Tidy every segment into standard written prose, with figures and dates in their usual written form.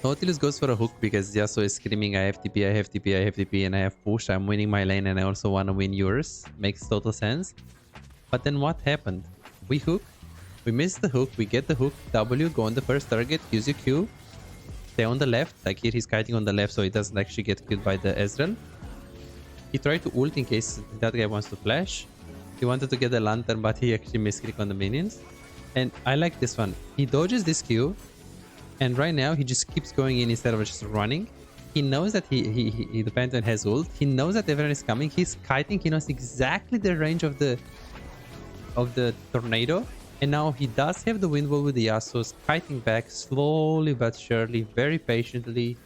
Nautilus goes for a hook because Yasuo is screaming, I have TP, I have TP, I have TP, and I have push. I'm winning my lane and I also want to win yours. Makes total sense. But then what happened? We hook. We miss the hook. We get the hook. W, go on the first target. Use your Q. Stay on the left. Like here, he's kiting on the left so he doesn't actually get killed by the Ezreal. He tried to ult in case that guy wants to flash. He wanted to get the lantern, but he actually misclicked on the minions. And I like this one. He dodges this Q. And right now, he just keeps going in instead of just running. He knows that the Pantheon has ult. He knows that everyone is coming. He's kiting. He knows exactly the range of the tornado. And now he does have the wind wall with the Yasuo, kiting back slowly but surely, very patiently,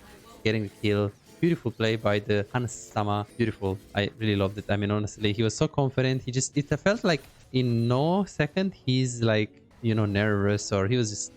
getting the kill. Beautiful play by the Hansama. Beautiful. I really loved it. I mean, honestly, he was so confident. It felt like in no second he's like, nervous, or it's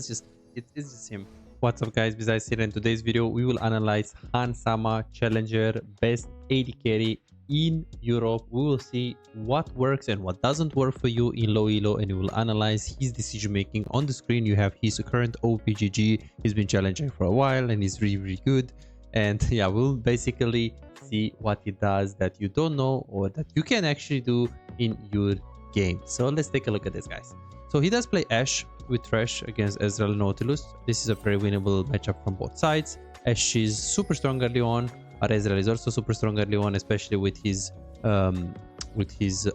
just him. What's up, guys? Besides here, in today's video, we will analyze Hansama Challenger best AD carry in Europe. We will see what works and what doesn't work for you in low elo, and we will analyze his decision making. On the screen you have his current OPGG. He's been challenging for a while and he's really good. And yeah, we'll basically see what he does that you don't know or that you can actually do in your game. So let's take a look at this, guys. So he does play Ashe with Thresh against Ezreal Nautilus. This is a very winnable matchup from both sides. Ashe is super strong early on, but Ezreal is also super strong early on, especially with his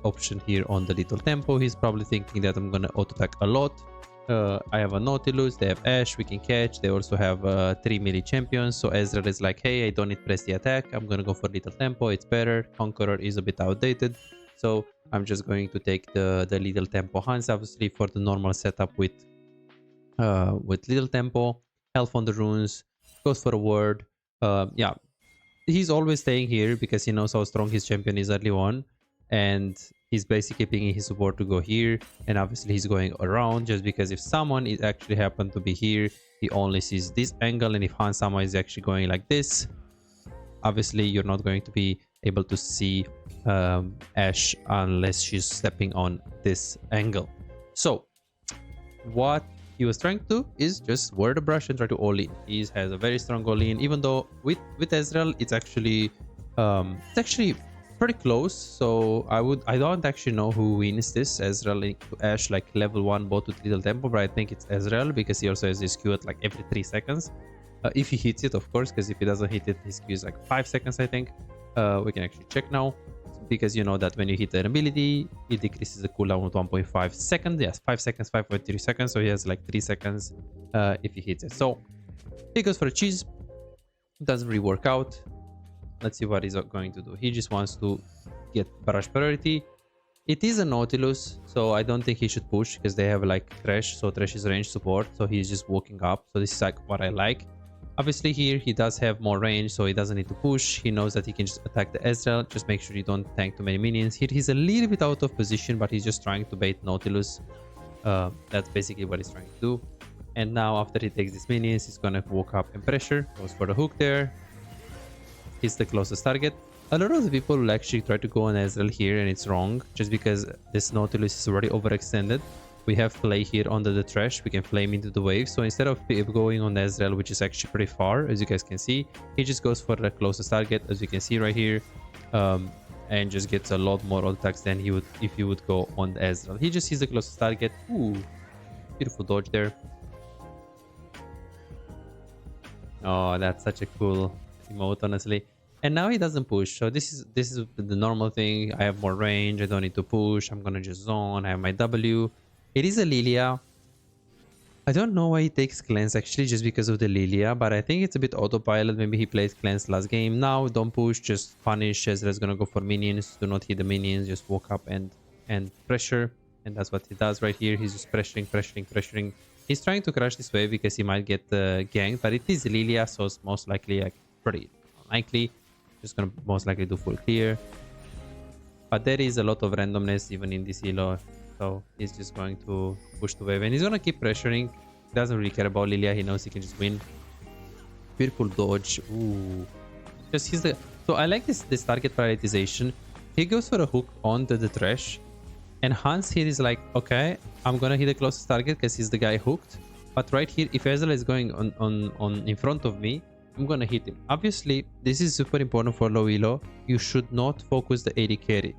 option here on the little tempo. He's probably thinking that I'm gonna auto attack a lot. I have a Nautilus, they have Ashe, we can catch. They also have 3 melee champions. So Ezreal is like, hey, I don't need press the attack. I'm gonna go for little tempo, it's better. Conqueror is a bit outdated. So I'm just going to take the little tempo Hans, obviously, for the normal setup with little tempo. Health on the runes, goes for a word. Yeah, he's always staying here because he knows how strong his champion is early on, and he's basically picking his support to go here. And obviously he's going around just because if someone is actually happened to be here, he only sees this angle. And if Hansama is actually going like this, obviously you're not going to be able to see Ashe unless she's stepping on this angle. So what he was trying to do is just wear the brush and try to all in. He has a very strong all in, even though with Ezreal it's actually pretty close. So I don't actually know who wins this, Ezreal to Ashe, like level 1 both with little tempo, but I think it's Ezreal because he also has his Q at like every 3 seconds. If he hits it, of course, because if he doesn't hit it, his Q is like 5 seconds, I think. We can actually check now, because you know that when you hit an ability, it decreases the cooldown with 1.5 seconds. Yes, 5 seconds, 5.3 seconds. So he has like 3 seconds if he hits it. So he goes for a cheese. Doesn't really work out. Let's see what he's going to do. He just wants to get brush priority. It is a Nautilus, so I don't think he should push because they have like Thresh. So Thresh is range support. So he's just walking up. So this is like what I like. Obviously here he does have more range, so he doesn't need to push. He knows that he can just attack the Ezreal. Just make sure you don't tank too many minions. Here he's a little bit out of position, but he's just trying to bait Nautilus. That's basically what he's trying to do. And now after he takes these minions, he's gonna walk up and pressure. Goes for the hook there. Hits the closest target. A lot of the people will actually try to go on Ezreal here, and it's wrong, just because this Nautilus is already overextended. We have play here under the Thresh. We can flame into the wave. So instead of going on Ezreal, which is actually pretty far, as you guys can see, he just goes for the closest target, as you can see right here, and just gets a lot more attacks than he would if he would go on the Ezreal. He just sees the closest target. Ooh, beautiful dodge there. Oh, that's such a cool emote, honestly. And now he doesn't push, so this is the normal thing. I have more range, I don't need to push, I'm gonna just zone. I have my W. It is a Lilia. I don't know why he takes cleanse, actually, just because of the Lilia, but I think it's a bit autopilot. Maybe he played cleanse last game. Now don't push, just punish. Ezreal's gonna go for minions. Do not hit the minions, just walk up and pressure. And that's what he does right here. He's just pressuring. He's trying to crush this wave because he might get ganked, but it is Lilia, so it's most likely like pretty unlikely. Just gonna most likely do full clear, but there is a lot of randomness even in this elo, so he's just going to push the wave and he's gonna keep pressuring. He doesn't really care about Lilia. He knows he can just win. Beautiful dodge. Ooh, just so I like this target prioritization. He goes for a hook onto the Thresh, and Hans here is like, okay, I'm gonna hit the closest target because he's the guy hooked. But right here, if Ezreal is going on in front of me, I'm gonna hit him. Obviously, this is super important for low elo. You should not focus the AD carry.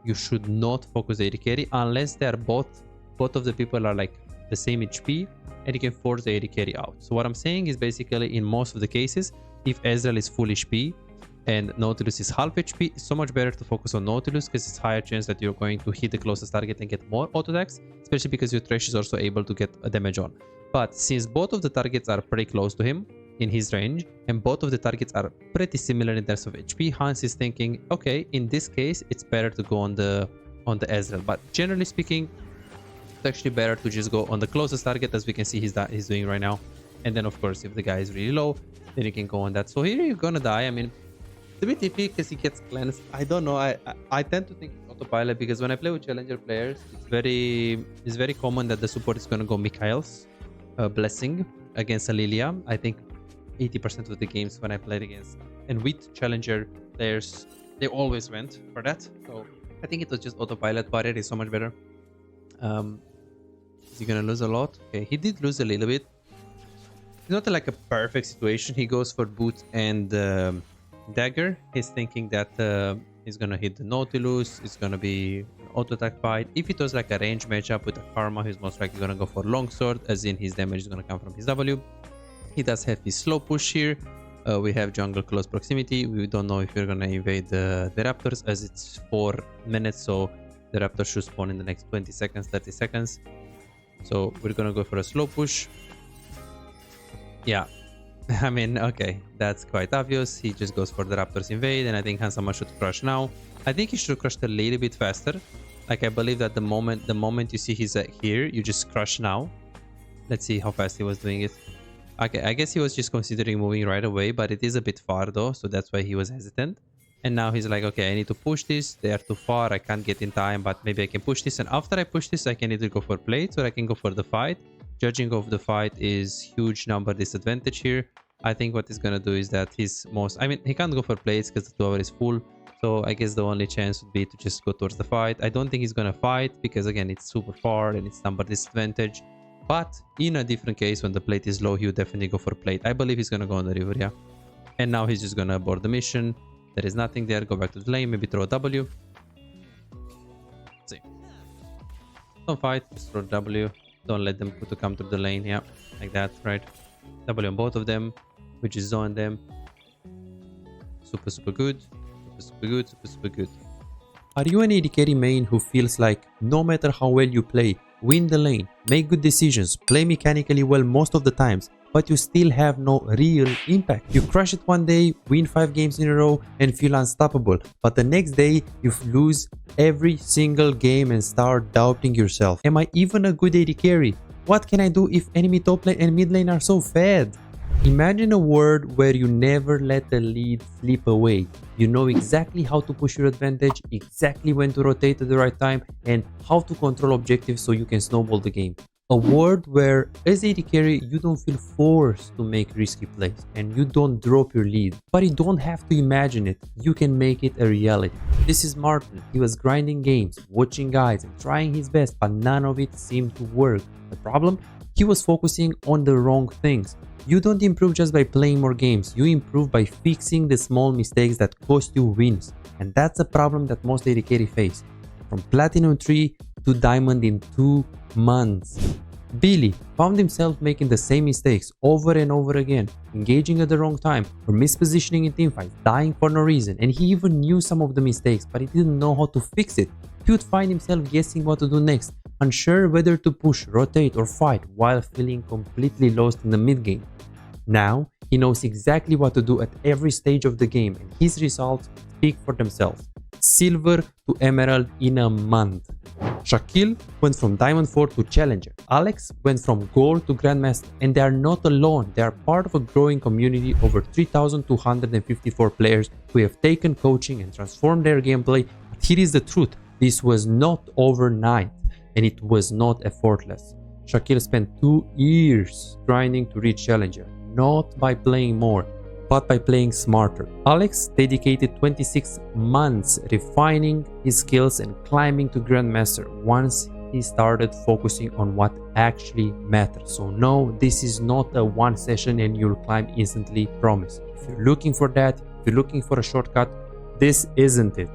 You should not focus the AD carry unless they are both of the people are like the same HP and you can force the AD carry out. So what I'm saying is basically in most of the cases, if Ezreal is full HP and Nautilus is half HP, it's so much better to focus on Nautilus because it's higher chance that you're going to hit the closest target and get more auto attacks, especially because your Thresh is also able to get a damage on. But since both of the targets are pretty close to him in his range and both of the targets are pretty similar in terms of HP, Hans is thinking, okay, in this case it's better to go on the Ezreal. But generally speaking, it's actually better to just go on the closest target, as we can see he's doing right now. And then of course if the guy is really low, then you can go on that. So here you're gonna die. I mean, it's a bit iffy because he gets cleansed. I don't know. I tend to think it's autopilot because when I play with challenger players, it's very common that the support is gonna go Mikhail's blessing against a Lilia. I think 80% of the games when I played against and with challenger players, they always went for that. So I think it was just autopilot. Barrier is so much better. Is he gonna lose a lot? Okay, he did lose a little bit. It's not like a perfect situation. He goes for boots and dagger. He's thinking that he's gonna hit the Nautilus. It's gonna be an auto attack fight. If it was like a range matchup with a Karma, he's most likely gonna go for longsword, as in his damage is gonna come from his W. He does have his slow push here. We have jungle close proximity. We don't know if we're gonna invade the Raptors, as it's 4 minutes, so the Raptor should spawn in the next 20 seconds, 30 seconds. So we're gonna go for a slow push. Yeah, I mean, okay, that's quite obvious. He just goes for the Raptors invade, and I think Hansama should crush now. I think he should crush a little bit faster. Like, I believe that the moment you see he's here, you just crush now. Let's see how fast he was doing it. Okay, I guess he was just considering moving right away, but it is a bit far though, so that's why he was hesitant. And now he's like, okay, I need to push this. They are too far. I can't get in time, but maybe I can push this. And after I push this, I can either go for plates or I can go for the fight. Judging of the fight is huge number disadvantage here. I think what he's gonna do is that I mean, he can't go for plates because the 2 hour is full. So I guess the only chance would be to just go towards the fight. I don't think he's gonna fight because again, it's super far and it's number disadvantage. But in a different case, when the plate is low, he would definitely go for plate. I believe he's gonna go on the river, yeah. And now he's just gonna abort the mission. There is nothing there. Go back to the lane, maybe throw a W. Let's see. Don't fight, just throw a W. Don't let them come through the lane, yeah. Like that, right? W on both of them. We just zone them. Super, super good. Super, super good. Super, super good. Are you an AD carry main who feels like no matter how well you play, win the lane, make good decisions, play mechanically well most of the times, but you still have no real impact? You crush it one day, win 5 games in a row and feel unstoppable, but the next day you lose every single game and start doubting yourself. Am I even a good AD carry? What can I do if enemy top lane and mid lane are so fed? Imagine a world where you never let the lead slip away. You know exactly how to push your advantage, exactly when to rotate at the right time, and how to control objectives so you can snowball the game. A world where as AD carry you don't feel forced to make risky plays and you don't drop your lead. But you don't have to imagine it, you can make it a reality. This is Martin. He was grinding games, watching guides and trying his best, but none of it seemed to work. The problem? He was focusing on the wrong things. You don't improve just by playing more games, you improve by fixing the small mistakes that cost you wins. And that's a problem that most AD carry face. From Platinum 3 to Diamond in 2 months. Billy found himself making the same mistakes over and over again, engaging at the wrong time or mispositioning in teamfights, dying for no reason, and he even knew some of the mistakes, but he didn't know how to fix it. He would find himself guessing what to do next, unsure whether to push, rotate or fight while feeling completely lost in the mid game. Now, he knows exactly what to do at every stage of the game and his results speak for themselves. Silver to Emerald in a month. Shaquille went from Diamond 4 to Challenger. Alex went from Gold to Grandmaster, and they are not alone. They are part of a growing community over 3,254 players who have taken coaching and transformed their gameplay. But here is the truth. This was not overnight and it was not effortless. Shaquille spent 2 years grinding to reach Challenger, not by playing more, but by playing smarter. Alex dedicated 26 months refining his skills and climbing to Grandmaster. Once he started focusing on what actually matters. So no, this is not a one session and you'll climb instantly, promise. If you're looking for that, if you're looking for a shortcut, this isn't it.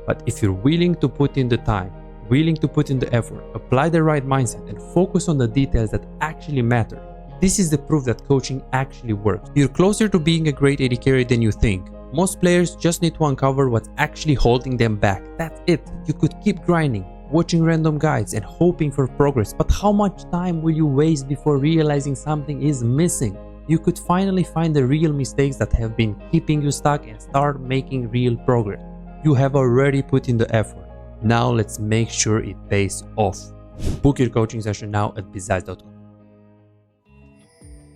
But if you're willing to put in the time, willing to put in the effort, apply the right mindset, and focus on the details that actually matter, this is the proof that coaching actually works. You're closer to being a great AD carry than you think. Most players just need to uncover what's actually holding them back. That's it. You could keep grinding, watching random guides, and hoping for progress, but how much time will you waste before realizing something is missing? You could finally find the real mistakes that have been keeping you stuck and start making real progress. You have already put in the effort. Now let's make sure it pays off. Book your coaching session now at bizaz.com.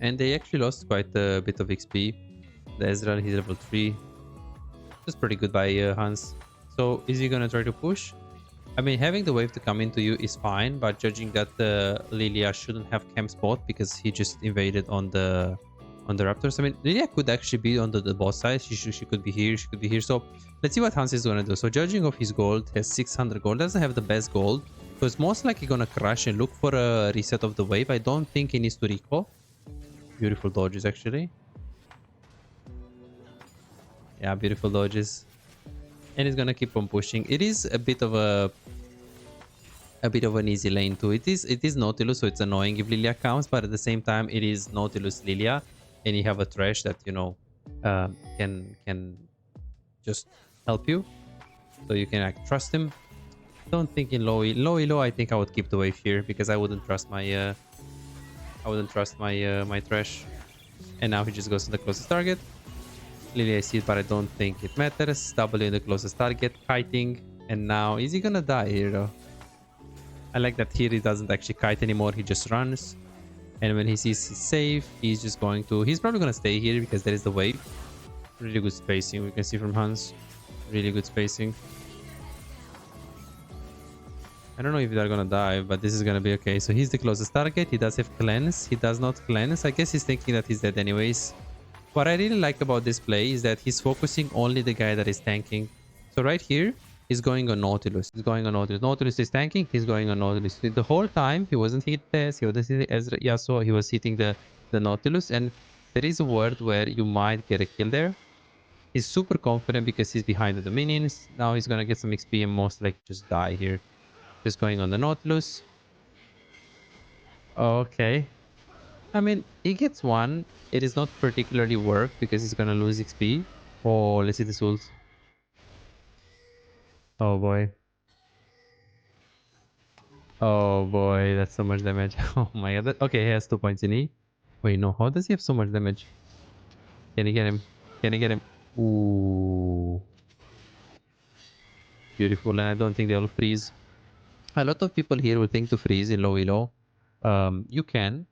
And they actually lost quite a bit of XP. The Ezreal, he's level 3. That's pretty good by Hans. So is he gonna try to push? I mean, having the wave to come into you is fine, but judging that Lilia shouldn't have camp spot because he just invaded on the Raptors. I mean, Lilia could actually be on the boss side. She could be here. She could be here. So let's see what Hans is gonna do. So judging of his gold, has 600 gold. Doesn't have the best gold. So it's most likely gonna crash and look for a reset of the wave. I don't think he needs to recall. Beautiful dodges actually. Yeah, beautiful dodges. And he's gonna keep on pushing. It is a bit of an easy lane too. It is Nautilus, so it's annoying if Lilia comes, but at the same time it is Nautilus Lilia, and you have a trash that, you know, can just help you. So you can trust him. Don't think in low elo. I think I would keep the wave here because I wouldn't trust my my trash. And now he just goes to the closest target. Lilia I see it, but I don't think it matters. W in the closest target, kiting, and now is he gonna die here though? I like that here he doesn't actually kite anymore, he just runs. And when he sees he's safe, he's just going to... He's probably gonna stay here because there is the wave. Really good spacing, we can see from Hans. Really good spacing. I don't know if they're gonna dive, but this is gonna be okay. So he's the closest target, he does have cleanse, he does not cleanse. I guess he's thinking that he's dead anyways. What I really like about this play is that he's focusing only the guy that is tanking. So right here, he's going on Nautilus. He's going on Nautilus. Nautilus is tanking, he's going on Nautilus. The whole time, he wasn't hit this, he wasn't hit Ezra Yasuo, he was hitting the Nautilus. And there is a word where you might get a kill there. He's super confident because he's behind the minions. Now he's gonna get some XP and most likely just die here. Just going on the Nautilus. Okay. I mean, he gets one. It is not particularly work because he's gonna lose XP. Oh, let's see this ult. Oh boy. Oh boy, that's so much damage. Oh my god. Okay, he has 2 points in E. Wait, no. How does he have so much damage? Can he get him? Can he get him? Ooh. Beautiful. And I don't think they'll freeze. A lot of people here will think to freeze in low elo. You can.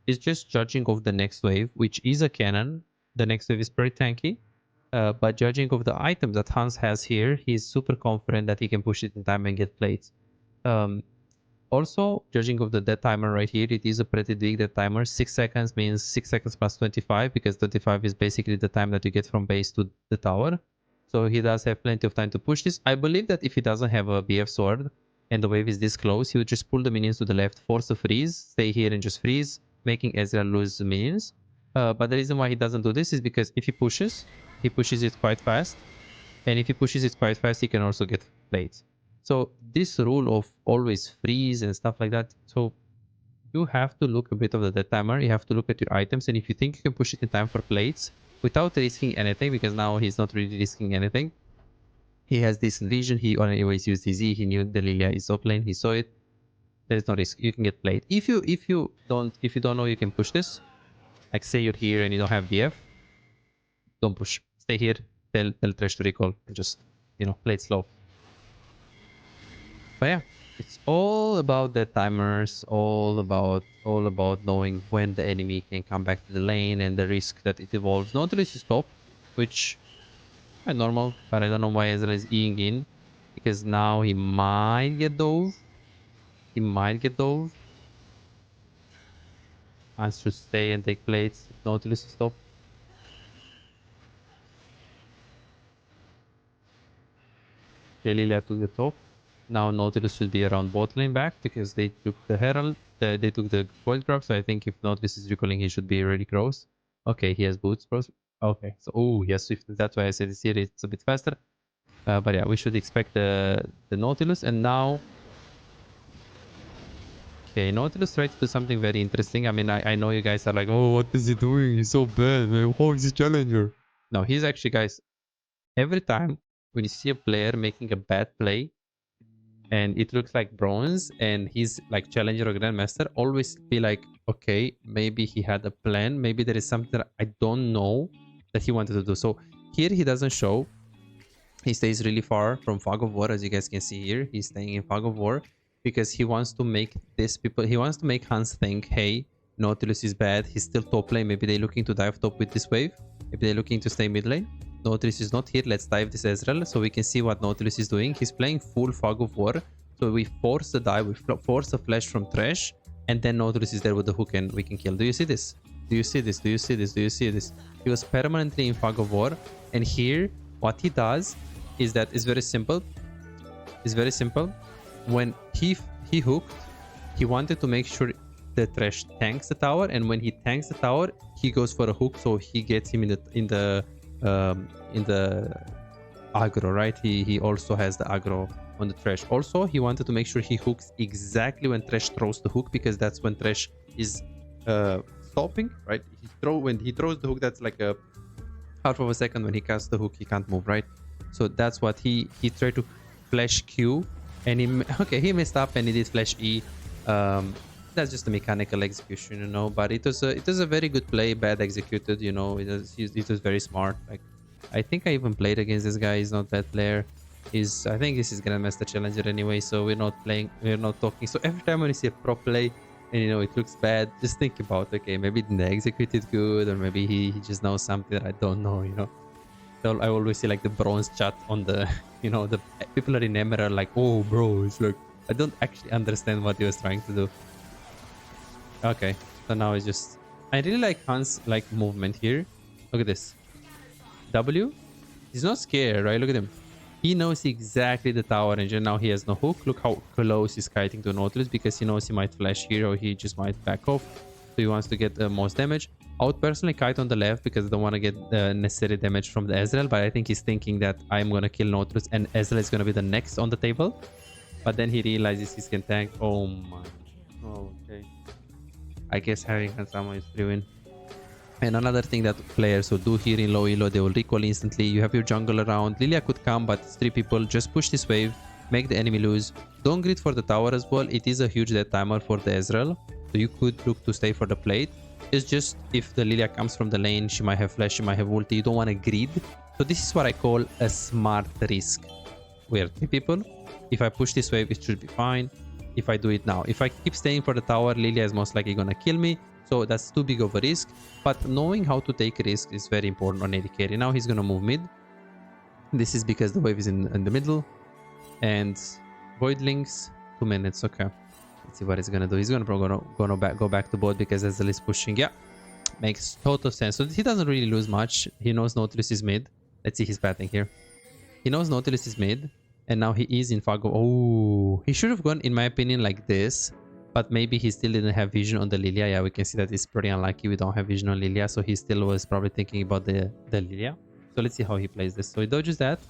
It's just judging of the next wave, which is a cannon. The next wave is pretty tanky. But judging of the items that Hans has here, he's super confident that he can push it in time and get plates. Also, judging of the death timer right here, it is a pretty big death timer. 6 seconds means 6 seconds plus 25, because 25 is basically the time that you get from base to the tower. So he does have plenty of time to push this. I believe that if he doesn't have a BF sword and the wave is this close, he would just pull the minions to the left, force a freeze, stay here and just freeze, making Ezreal lose the minions. But the reason why he doesn't do this is because if he pushes it quite fast. And if he pushes it quite fast, he can also get plates. So this rule of always freeze and stuff like that. So you have to look a bit of the death timer. You have to look at your items. And if you think you can push it in time for plates without risking anything, because now he's not really risking anything. He has decent vision. He always used his E. He knew the Lilia is up lane. He saw it. There's no risk. You can get plate. If you don't know you can push this, like say you're here and you don't have BF, don't push. Stay here. Tell Trash to recall and just, you know, play it slow. But yeah, it's all about the timers, all about knowing when the enemy can come back to the lane and the risk that it evolves. Nautilus is top, which is normal, but I don't know why Ezra is eing in, because now he might get dove. He might get dove. Hans should stay and take plates if Nautilus is top. Lilia to the top. Now Nautilus should be around bot lane back because they took the Herald, they took the Void Grab, so I think if Nautilus is recalling, he should be really close. Okay, he has boots, bros. Okay, so he has Swift. That's why I said this here it's a bit faster. But yeah, we should expect the Nautilus. And now, okay, Nautilus tried to do something very interesting. I mean, I know you guys are like, oh, what is he doing? He's so bad, man. How is he challenger? No, he's actually, guys, every time when you see a player making a bad play, and it looks like bronze and he's like challenger or grandmaster, always be like, okay, maybe he had a plan, maybe there is something I don't know that he wanted to do. So here he doesn't show, he stays really far from Fog of War, as you guys can see here. He's staying in Fog of War because he wants to make he wants to make Hans think, hey, Nautilus is bad, he's still top lane, maybe they're looking to dive top with this wave, maybe they're looking to stay mid lane. Nautilus is not here, let's dive this Ezreal so we can see what Nautilus is doing. He's playing full Fog of War, so we force the dive, we force a flash from Thresh, and then Nautilus is there with the hook and we can kill. Do you see this? Do you see this? Do you see this? Do you see this? He was permanently in Fog of War, and here what he does is that it's very simple. It's very simple. When he hooked, he wanted to make sure the Thresh tanks the tower, and when he tanks the tower, he goes for a hook, so he gets him in the aggro, right? He also has the aggro on the Thresh. Also, he wanted to make sure he hooks exactly when Thresh throws the hook, because that's when Thresh is stopping, right? When he throws the hook, that's like a half of a second. When he casts the hook, he can't move, right? So that's what he tried to flash Q, and he messed up and he did flash E. That's just a mechanical execution, you know, but it was a very good play, bad executed, you know. It was very smart. Like, I think I even played against this guy. He's not bad player. I think this is Grandmaster Challenger anyway, so we're not talking. So every time when you see a pro play and you know it looks bad, just think about, okay, maybe he didn't execute it good, or maybe he just knows something that I don't know, you know. So I always see like the bronze chat on the, you know, the people are in Emerald like, oh bro, it's like, I don't actually understand what he was trying to do. Okay, so now it's just, I really like Hans' like movement here. Look at this. W, he's not scared, right? Look at him. He knows exactly the tower engine. Now he has no hook. Look how close he's kiting to Nautilus, because he knows he might flash here or he just might back off. So he wants to get the most damage. I would personally kite on the left because I don't want to get the necessary damage from the Ezreal, but I think he's thinking that I'm going to kill Nautilus and Ezreal is going to be the next on the table. But then he realizes he can tank. Oh my. Oh, okay. I guess having Hansama is free win. And another thing that players will do here in low elo, they will recall instantly. You have your jungle around. Lilia could come, but it's 3 people. Just push this wave. Make the enemy lose. Don't grid for the tower as well. It is a huge death timer for the Ezreal. So you could look to stay for the plate. It's just if the Lilia comes from the lane, she might have flash, she might have ulti. You don't want to grid. So this is what I call a smart risk. We are 3 people. If I push this wave, it should be fine. If I do it now, if I keep staying for the tower, Lilia is most likely gonna kill me. So that's too big of a risk. But knowing how to take risk is very important on AD carry. Now he's gonna move mid. This is because the wave is in the middle. And Void links, 2 minutes. Okay. Let's see what he's gonna do. He's gonna go back to bot because Ezreal is pushing. Yeah, makes total sense. So he doesn't really lose much. He knows Nautilus is mid. Let's see his batting here. He knows Nautilus is mid. And now he is in Fago. Oh, he should have gone, in my opinion, like this. But maybe he still didn't have vision on the Lilia. Yeah, we can see that it's pretty unlucky we don't have vision on Lilia. So he still was probably thinking about the Lilia. So let's see how he plays this. So he dodges that.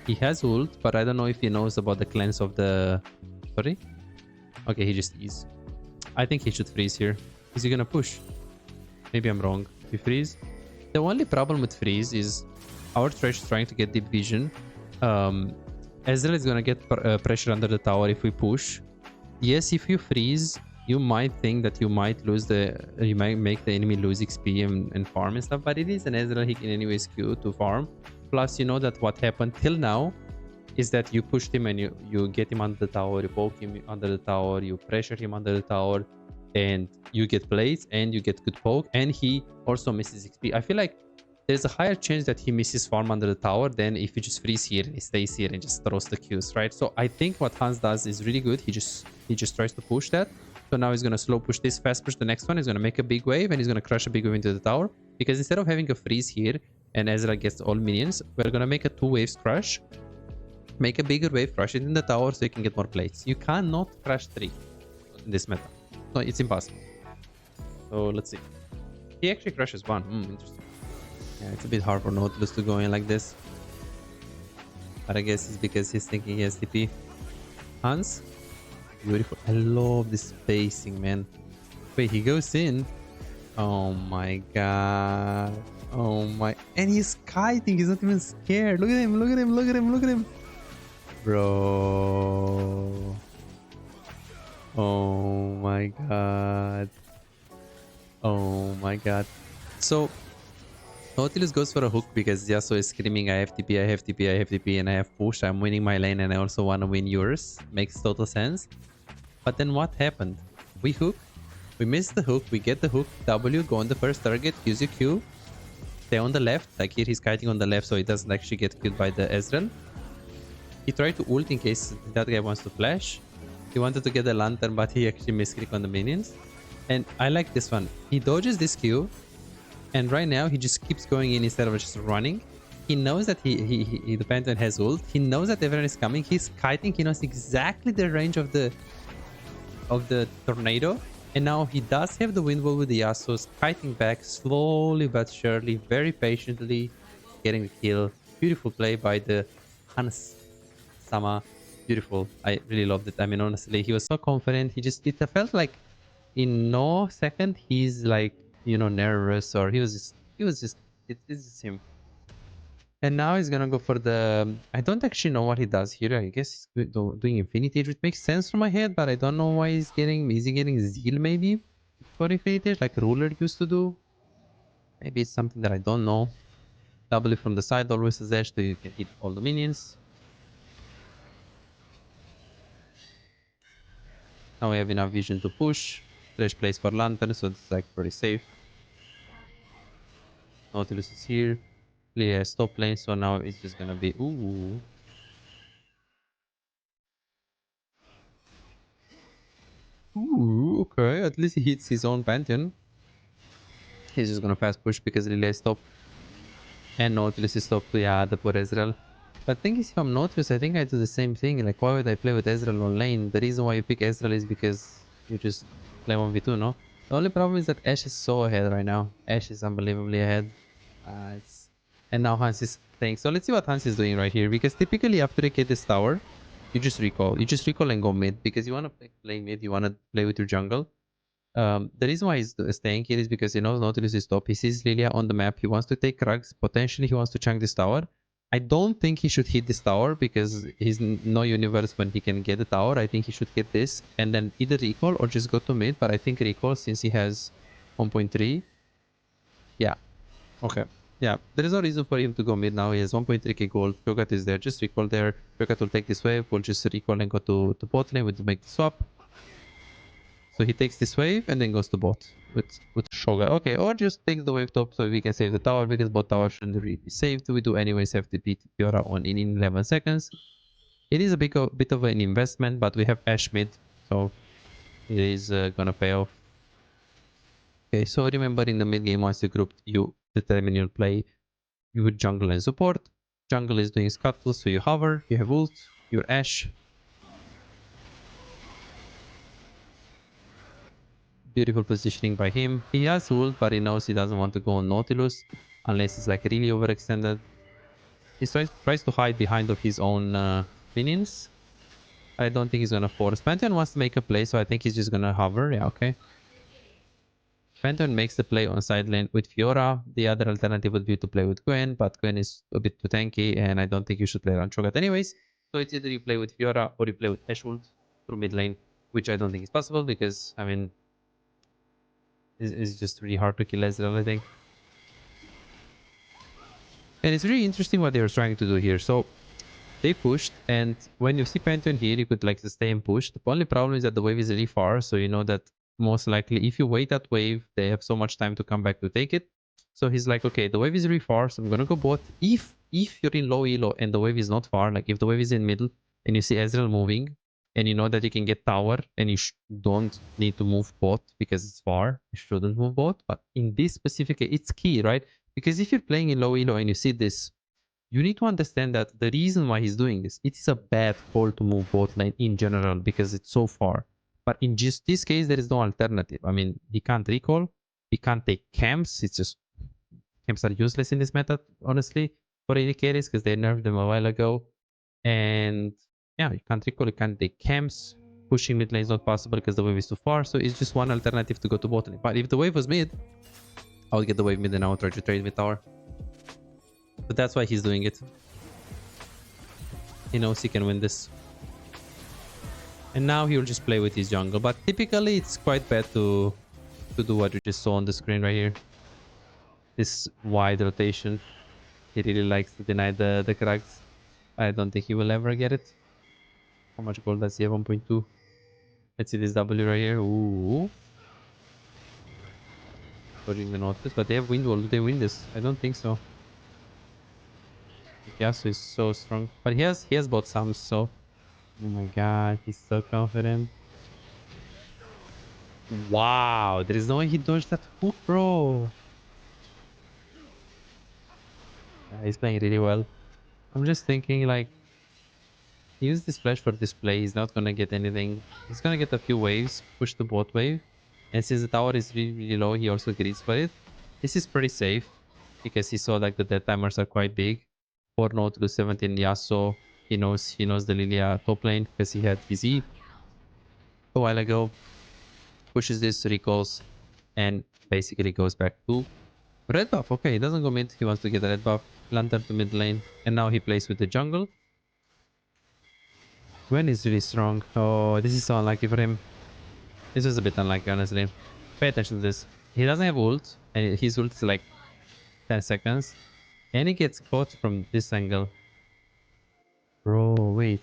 He has ult, but I don't know if he knows about the cleanse of the... Sorry? Okay, he just is. I think he should freeze here. Is he gonna push? Maybe I'm wrong. We freeze. The only problem with freeze is our Thresh trying to get deep vision. Ezreal is gonna get pressure under the tower if we push. Yes, if you freeze, you might think that you might lose you might make the enemy lose XP and farm and stuff, but it is an Ezreal, he can anyways queue to farm. Plus, you know that what happened till now is that you pushed him and you get him under the tower, you poke him under the tower, you pressure him under the tower, and you get plates and you get good poke, and he also misses XP. I feel like there's a higher chance that he misses farm under the tower than if he just freeze here and he stays here and just throws the Qs, right? So I think what Hans does is really good. He just tries to push that. So now he's gonna slow push this, fast push the next one. He's gonna make a big wave and he's gonna crush a big wave into the tower. Because instead of having a freeze here and Ezreal gets all minions, we're gonna make a 2 waves crush. Make a bigger wave, crush it in the tower so you can get more plates. You cannot crush 3 in this meta. No, it's impossible. So let's see. He actually crushes 1. Interesting. Yeah, it's a bit hard for Nautilus to go in like this. But I guess it's because he's thinking he has TP. Hans? Beautiful. I love the spacing, man. Wait, he goes in. Oh my god. Oh my. And he's kiting. He's not even scared. Look at him. Look at him. Look at him. Look at him. Bro. Oh my god. Oh my god. So, Nautilus goes for a hook because Yasuo is screaming, I have TP, I have TP, I have TP, and I have push. I'm winning my lane and I also want to win yours. Makes total sense. But then what happened? We hook. We miss the hook. We get the hook. W, go on the first target. Use your Q. Stay on the left. Like here he's kiting on the left so he doesn't actually get killed by the Ezreal. He tried to ult in case that guy wants to flash. He wanted to get the lantern but he actually misclicked on the minions. And I like this one. He dodges this Q. And right now, he just keeps going in instead of just running. He knows that the Pantheon has ult. He knows that everyone is coming. He's kiting. He knows exactly the range of the tornado. And now he does have the wind wall with the Yasuo's kiting back slowly but surely, very patiently, getting the kill. Beautiful play by the Hans Sama. Beautiful. I really loved it. I mean, honestly, he was so confident. It felt like in no second he's like, you know, nervous, or it's just him. And now he's gonna go for the I don't actually know what he does here. I guess he's doing Infinity Age, which makes sense from my head, but I don't know why is he getting Zeal maybe for Infinity Age like Ruler used to do. Maybe it's something that I don't know. W from the side always as Ash so you can hit all the minions. Now we have enough vision to push. Thresh plays for Lantern, so it's like pretty safe. Nautilus is here. Lilia has top lane, so now it's just gonna be ooh. Ooh, okay. At least he hits his own Pantheon. He's just gonna fast push because Lilia is top. And Nautilus is top. Yeah, the poor Ezreal. But thing is, if I'm Nautilus, I think I do the same thing. Like, why would I play with Ezreal on lane? The reason why you pick Ezreal is because you just play 1v2, no? The only problem is that Ashe is so ahead right now. Ashe is unbelievably ahead. And now Hans is playing. So let's see what Hans is doing right here. Because typically after you get this tower, you just recall. You just recall and go mid. Because you want to play mid. You want to play with your jungle. The reason why he's staying here is because he knows Nautilus is top. He sees Lilia on the map. He wants to take Krugs. Potentially he wants to chunk this tower. I don't think he should hit this tower because he's no universe when he can get the tower. I think he should get this and then either recall or just go to mid. But I think recall since he has 1.3. Yeah. Okay. Yeah. There is no reason for him to go mid now. He has 1.3k gold. Cho'Gath is there. Just recall there. Cho'Gath will take this wave. We'll just recall and go to bot lane. We'll make the swap. So he takes this wave and then goes to bot with Shoga. Okay, or just takes the wave top so we can save the tower because bot tower shouldn't really be saved. We do anyways have to beat Fiora on in 11 seconds. It is a bit of an investment, but we have Ashe mid, so it is gonna pay off. Okay, so remember in the mid game once you group, you determine your play. You would jungle and support. Jungle is doing scuttle, so you hover, you have ult, your Ashe. Beautiful positioning by him. He has ult, but he knows he doesn't want to go on Nautilus unless he's like really overextended. He tries to hide behind of his own minions. I don't think he's gonna force. Pantheon wants to make a play, so I think he's just gonna hover. Yeah, okay. Pantheon makes the play on side lane with Fiora. The other alternative would be to play with Gwen, but Gwen is a bit too tanky, and I don't think you should play around Cho'Gath anyways. So it's either you play with Fiora or you play with Ashe ult through mid lane, which I don't think is possible because, I mean, it's just really hard to kill Ezreal, I think. And it's really interesting what they were trying to do here. So they pushed, and when you see Pantheon here, you could like sustain push. The only problem is that the wave is really far, so you know that most likely if you wait that wave, they have so much time to come back to take it. So he's like, okay, the wave is really far, so I'm gonna go bot. If you're in low elo and the wave is not far, like if the wave is in middle and you see Ezreal moving, and you know that you can get tower and you don't need to move bot because it's far, you shouldn't move bot. But in this specific case, it's key, right? Because if you're playing in low elo and you see this, You need to understand that the reason why he's doing this, it is a bad call to move bot lane in general because it's so far. But in just this case, there is no alternative. I mean, he can't recall, he can't take camps. It's just camps are useless in this meta, honestly, for AD carries because they nerfed them a while ago. And yeah, you can't recall, you can't take camps. Pushing mid lane is not possible because the wave is too far. So it's just one alternative to go to bot lane. But if the wave was mid, I would get the wave mid and I would try to trade mid tower. But that's why he's doing it. He knows he can win this. And now he'll just play with his jungle. But typically it's quite bad to do what you just saw on the screen right here. This wide rotation. He really likes to deny the Krugs. I don't think he will ever get it. How much gold does he have? 1.2. Let's see this W right here. Ooh. Dodging the Nautilus. But they have wind wall. Do they win this? I don't think so. Yasuo is so strong. But he has bought some, so... Oh my god, he's so confident. Wow, there is no way he dodged that hook, bro. Yeah, he's playing really well. I'm just thinking, like, use this flash for display. He's not gonna get anything. He's gonna get a few waves, push the bot wave. And since the tower is really, really low, he also greeds for it. This is pretty safe because he saw like the death timers are quite big. 4 Nautilus, 17 Yasuo. He knows the Lilia top lane because he had VZ a while ago. Pushes this, recalls, and basically goes back to red buff. Okay, he doesn't go mid. He wants to get a red buff. Lantern to mid lane. And now he plays with the jungle. Gwen is really strong. Oh, this is so unlucky for him. This was a bit unlucky, honestly. Pay attention to this. He doesn't have ult. And his ult is like 10 seconds. And he gets caught from this angle. Bro, wait.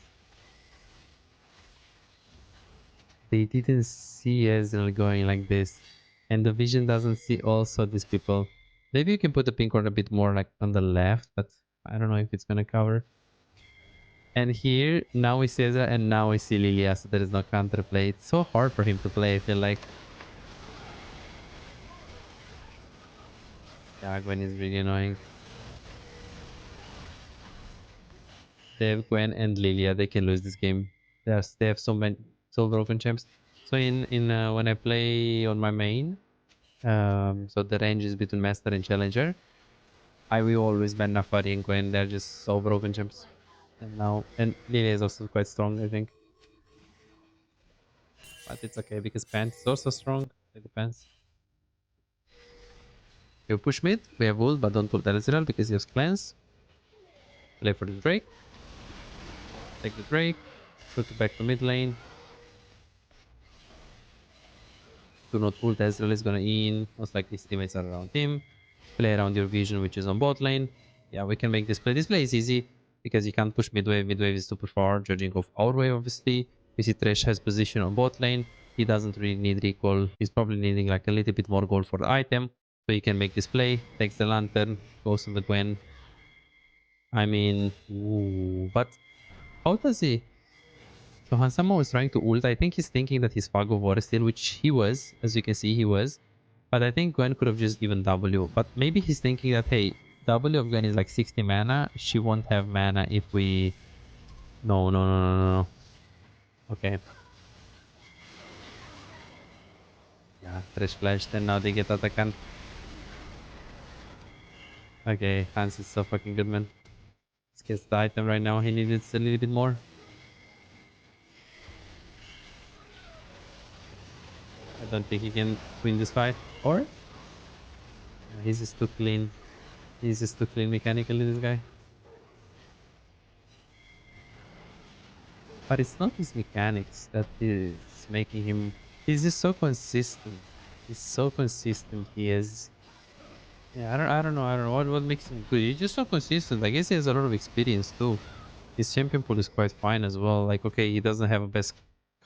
They didn't see Ezreal going like this. And the vision doesn't see also these people. Maybe you can put the pink one a bit more like on the left, but I don't know if it's gonna cover. And here, now we see Ezreal and now we see Lilia, so there is no counterplay. It's so hard for him to play, I feel like. Yeah, Gwen is really annoying. They have Gwen and Lilia, they can lose this game. They have so broken champs. So in when I play on my main, so the range is between Master and Challenger, I will always ban Nafari and Gwen. They're just so broken champs. And Lilia is also quite strong, I think. But it's okay because Pant is also strong. It depends. You push mid, we have ult, but don't ult Ezreal because he has cleanse. Play for the Drake. Take the Drake. Put it back to mid lane. Do not ult Ezreal is gonna in. Most likely his teammates are around him. Play around your vision, which is on bot lane. Yeah, we can make this play. This play is easy because you can't push mid wave. Mid wave is super far, judging of our wave, obviously. We see Thresh has position on bot lane. He doesn't really need recall. He's probably needing like a little bit more gold for the item. So he can make this play. Takes the lantern, goes on the Gwen. I mean, ooh, but how does he? So Hansama was trying to ult. I think he's thinking that he's Fog of War still, which he was. As you can see, he was. But I think Gwen could have just given W. But maybe he's thinking that, hey, W of Gwen is like 60 mana. She won't have mana if we... No, no, no, no, no. Okay. Yeah, Thresh flashed and now they get Atakan. Okay, Hans is so fucking good, man. He gets the item right now. He needed a little bit more. I don't think he can win this fight. Or? He's just too clean. He's just too clean mechanically, this guy. But it's not his mechanics that is making him... He's just so consistent. He's so consistent. He is... Yeah, I don't know what makes him good. He's just so consistent. I guess he has a lot of experience too. His champion pool is quite fine as well. Like, okay, he doesn't have a best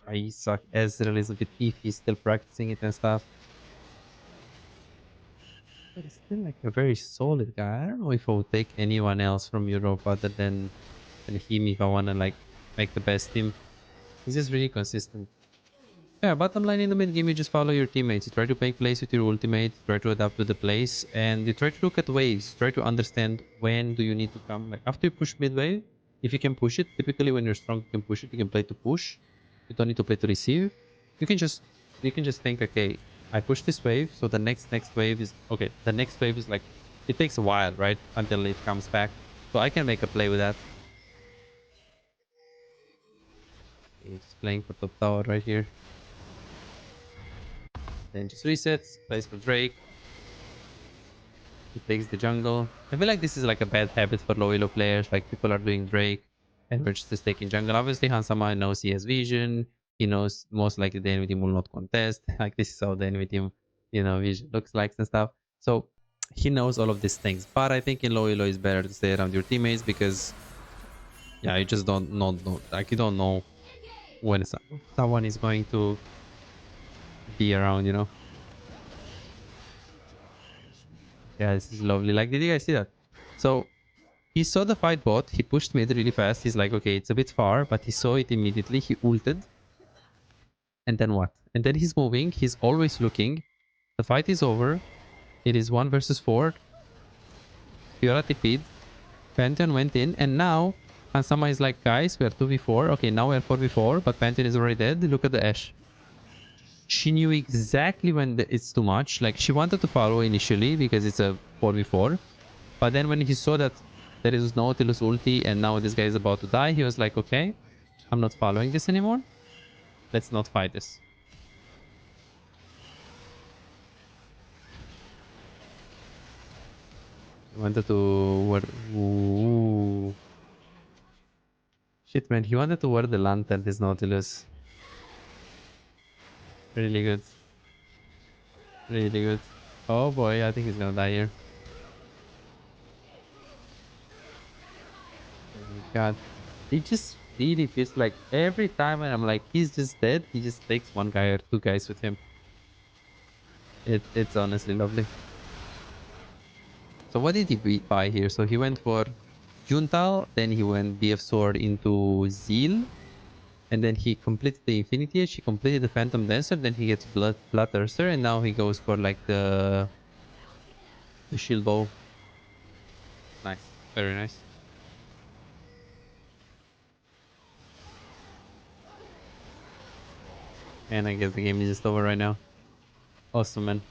Kaisa. Ezreal is a bit iffy. He's still practicing it and stuff. But he's still like a very solid guy. I don't know if I would take anyone else from Europe other than him if I want to like make the best team. He's just really consistent. Yeah, bottom line in the mid game, you just follow your teammates. You try to make plays with your ultimate, try to adapt to the plays, and you try to look at waves. Try to understand when do you need to come. Like after you push mid wave, if you can push it, typically when you're strong, you can push it. You can play to push. You don't need to play to receive. You can just think, okay, I push this wave, so the next wave is okay. The next wave is like it takes a while, right, until it comes back. So I can make a play with that. It's playing for top tower right here. Then just resets, plays for Drake. He takes the jungle. I feel like this is like a bad habit for low elo players. Like people are doing Drake and we're just taking jungle. Obviously, Hansama knows he has vision. He knows most likely the enemy team will not contest. Like this is how the enemy team, vision looks like and stuff. So he knows all of these things. But I think in low elo it's better to stay around your teammates because yeah, you just don't know, like you don't know when someone is going to be around. Yeah, this is lovely. Like, did you guys see that? So he saw the fight bot. He pushed mid really fast. He's like, okay, it's a bit far, but he saw it immediately. He ulted. And then what? And then he's moving. He's always looking. The fight is over. It is 1 versus 4. Fiora TP'd. Pantheon went in. And now, Hansama is like, guys, we are 2v4. Okay, now we are 4v4, but Pantheon is already dead. Look at the Ashe. She knew exactly when it's too much. Like, she wanted to follow initially because it's a 4v4. But then when he saw that there is no Nautilus ulti and now this guy is about to die, he was like, okay, I'm not following this anymore. Let's not fight this. He wanted to... Ooh. Shit, man. He wanted to wear the lantern, this Nautilus. Really good. Really good. Oh boy, I think he's gonna die here. Oh my god. It just really feels like every time when I'm like, he's just dead, he just takes one guy or two guys with him. It's honestly lovely. So what did he buy here? So he went for Juntal, then he went BF Sword into Zeal, and then he completed the Infinity Edge, he completed the Phantom Dancer, then he gets Bloodthirster, and now he goes for like the Shield Bow. Nice. Very nice. And I guess the game is just over right now. Awesome, man.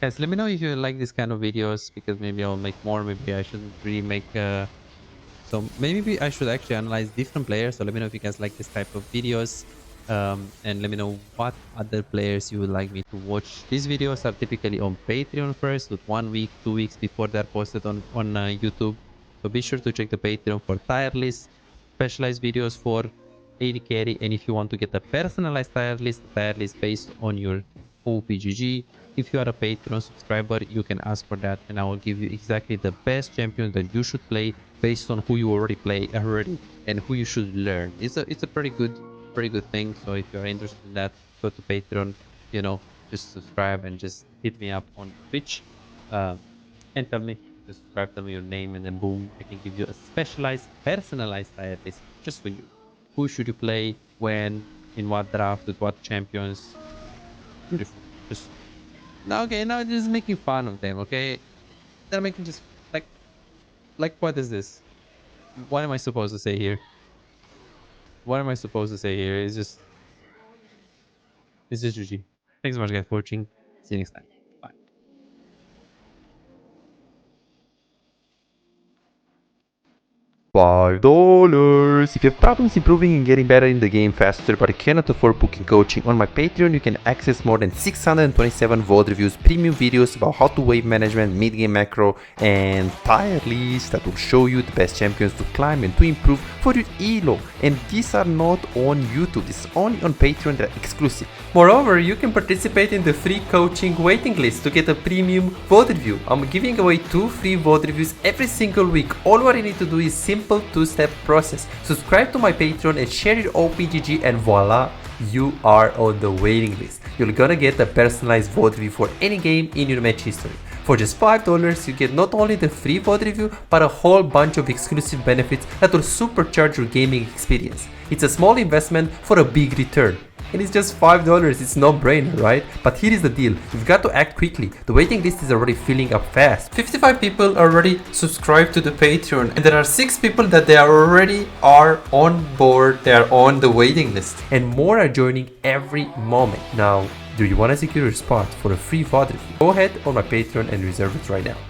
Guys, let me know if you like this kind of videos, because maybe I'll make more. Maybe I shouldn't really make... So maybe I should actually analyze different players. So let me know if you guys like this type of videos. And let me know what other players you would like me to watch. These videos are typically on Patreon first, with 1 week, 2 weeks before they're posted on YouTube. So be sure to check the Patreon for tier lists, specialized videos for AD carry, and if you want to get a personalized tier list based on your OPGG. If you are a Patreon subscriber, you can ask for that, and I will give you exactly the best champions that you should play based on who you already play and who you should learn. It's a pretty good thing. So if you're interested in that, go to Patreon, just subscribe and just hit me up on Twitch, and tell me to subscribe, tell me your name, and then boom, I can give you a specialized, personalized tier list just for you. Who should you play, when, in what draft, with what champions. Beautiful. Just now, okay, now just making fun of them, okay? They're making just like what is this? What am I supposed to say here? What am I supposed to say here? It's just GG. Thanks so much, guys, for watching. See you next time. Bye. $5. If you have problems improving and getting better in the game faster, but you cannot afford booking coaching, on my Patreon you can access more than 627 VOD reviews, premium videos about how to wave management, mid-game macro, and tier lists that will show you the best champions to climb and to improve for your elo. And these are not on YouTube, this is only on Patreon, they're exclusive. Moreover, you can participate in the free coaching waiting list to get a premium VOD review. I'm giving away 2 free VOD reviews every single week. All what you need to do is simple 2-step process. Subscribe to my Patreon and share your OPGG, and voila, you are on the waiting list. You're gonna get a personalized VOD review for any game in your match history. For just $5, you get not only the free VOD review, but a whole bunch of exclusive benefits that will supercharge your gaming experience. It's a small investment for a big return. and it's just $5. It's no brainer, right? But here is the deal. You've got to act quickly. The waiting list is already filling up fast. 55 people already subscribed to the Patreon, and there are 6 people that they already are on board. They are on the waiting list, and more are joining every moment. Now, do you want to secure your spot for a free VOD review? Go ahead on my Patreon and reserve it right now.